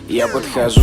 Я подхожу,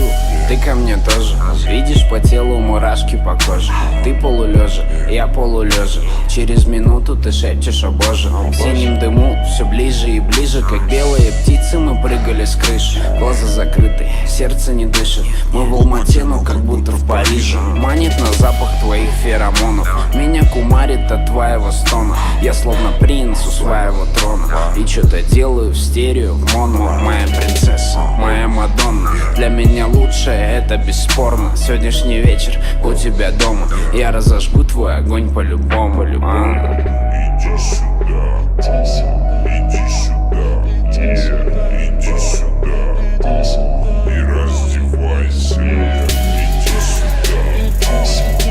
ты ко мне тоже. Видишь по телу мурашки по коже. Ты полулежа, я полулежа. Через минуту ты шепчешь: о боже. В синем дыму все ближе и ближе, как белые птицы мы прыгали с крыши. Глаза закрыты, сердце не дышит. Мы в Алмате, но как будто в Париже. Манит на запах твоих феромонов. Меня кумарит от твоего стона. Я словно принц у своего трона. И что-то делаю в стерео, в моно. Моя принцесса, моя Мадонна. Для меня лучшее, это бесспорно. Сегодняшний вечер у тебя дома. Я разожгу твой огонь по-любому, по-любому. Иди сюда, иди сюда, иди сюда и раздевайся. Иди сюда, иди сюда,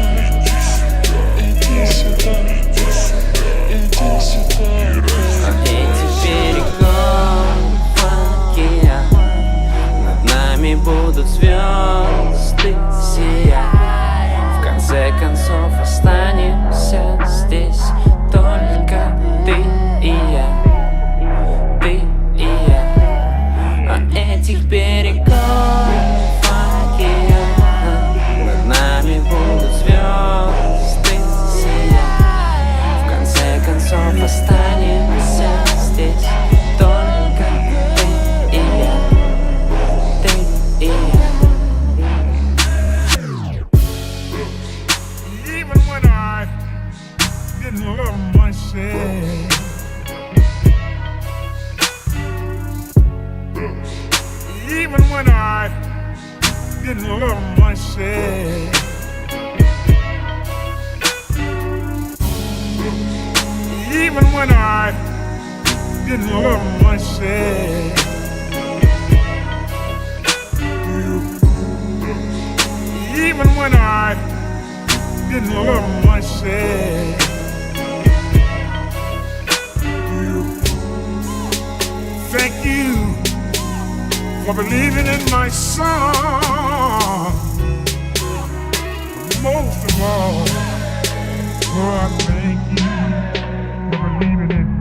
иди сюда и раздевайся. Эти берегов океан, над нами будут звезды сиять. В конце концов останемся здесь только ты и я, ты и я. А этих берегов океан, над нами будут звезды сиять. В конце концов останемся здесь только ты и я, ты и я. Even when I didn't love myself, even when I didn't love myself, even when I didn't love myself. Even when I didn't love myself. Thank you for believing in my song. Most of all, I thank you for believing in me.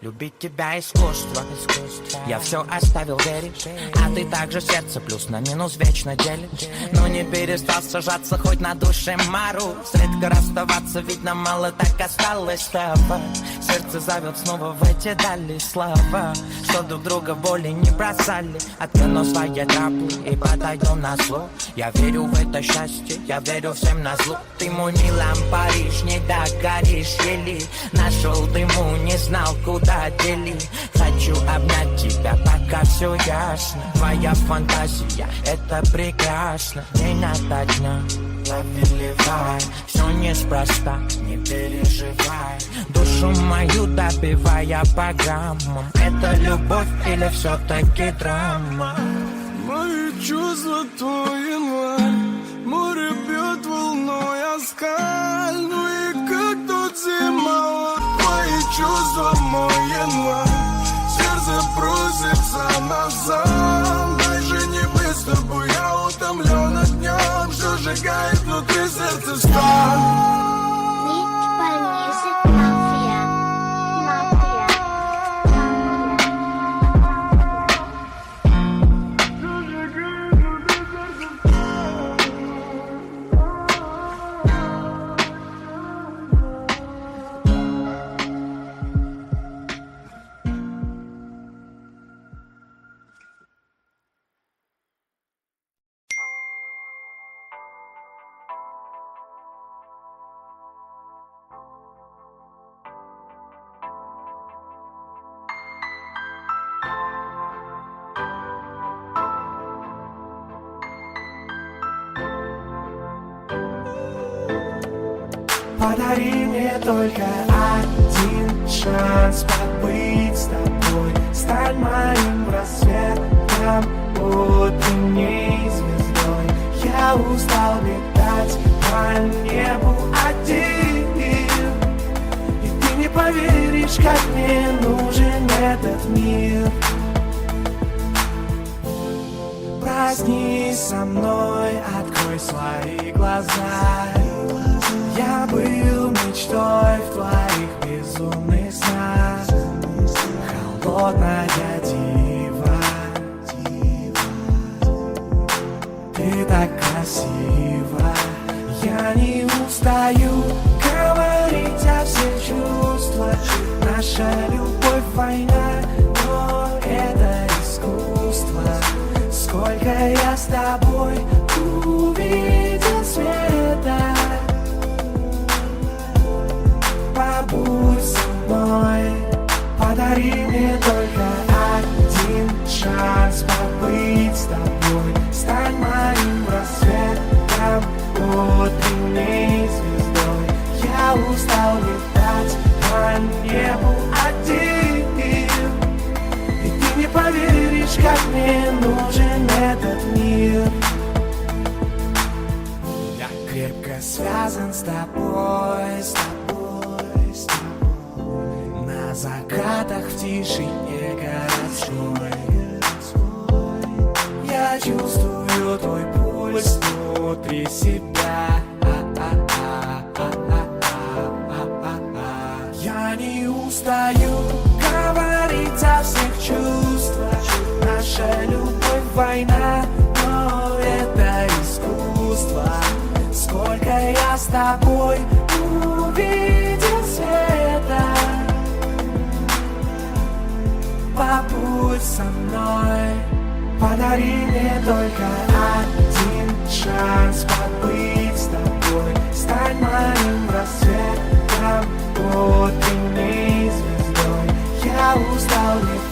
Любить тебя искусство. Я все оставил верить, а ты также сердце плюс на минус вечно делишь. Но не перестал сажаться хоть на душе мороз. Редко расставаться, ведь нам мало так осталось с тобой. Сердце зовет снова в эти дали слова, что друг друга боли не бросали. Откину свои тропы и подойду на зло. Я верю в это счастье, я верю всем на зло. Ты мой Милан, Париж, не догоришь еле. Нашел дыму, не знал куда делить. Хочу обнять тебя, пока все ясно. Твоя фантазия, это прекрасно. День ото дня, лови, все неспроста, не переживай. Душу мою добивая по граммам. Это любовь или все-таки драма? Мои чувства твой январь, море бьет волной о скаль. Ну и как тут зима, вот мои чувства, мой январь. Сердце просится назад. Дай же не быть с тобой, я утомлен огнем. Все сжигает внутри сердца сталь. Подари мне только один шанс побыть с тобой. Стань моим рассветом утренним. утренней звездой. Я устал летать по небу один, и ты не поверишь, как мне нужен этот мир. Проснись со мной, открой свои глаза. Я был мечтой в твоих безумных снах. Холодная дива, ты так красива. Я не устаю говорить о всех чувствах. Наша любовь война, но это искусство. Сколько я с тобой увидел света. Побудь со мной, подари мне только один шанс побыть с тобой. Стань моим рассветом, утренней звездой. Я устал летать по небу один, и ты не поверишь, как мне нужен этот мир. Я крепко связан с тобой, с тобой, с тобой. На закатах в тишине городской я чувствую твой пульс внутри себя. Я не устаю говорить о всех чувствах. Наша любовь война, но это искусство. Сколько я с тобой увидел света. Побудь со мной, подари мне только один шанс побыть с тобой. Стань моим рассветом, утренней звездой. Я устал летать